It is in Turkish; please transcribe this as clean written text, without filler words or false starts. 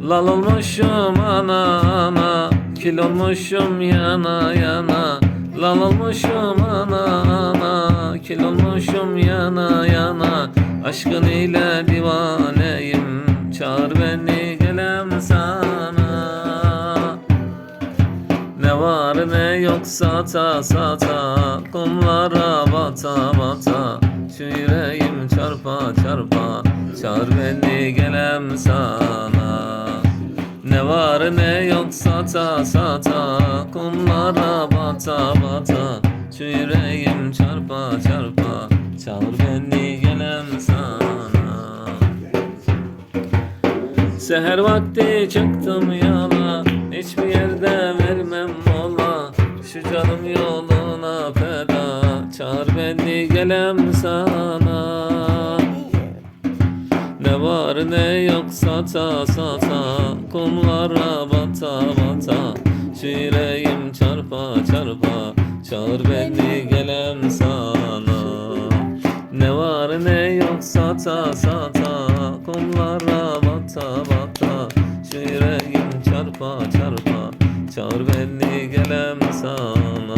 Lal olmuşum ana ana, kil olmuşum yana yana. Lal olmuşum ana ana, kil olmuşum yana yana. Aşkın ile divaneyim, çağır beni gelem sana. Ne var ne yok sata sata, kumlara bata bata. Şu yüreğim çarpa çarpa, çağır beni gelem sana. Ne var ne yok sata sata, kumlara bata bata. Şu yüreğim çarpa çarpa, çağır beni gelem sana. Seher vakti çıktım yola, hiçbir yerde vermem mola. Şu canım yoluna feda, çağır beni gelem sana. Ne var ne yok sata sata, kumlara bata bata. Şu yüreğim çarpa çarpa, çağır beni gelem sana. Ne var ne yok sata sata, kumlara bata bata. Şu yüreğim çarpa çarpa, çağır beni gelem sana.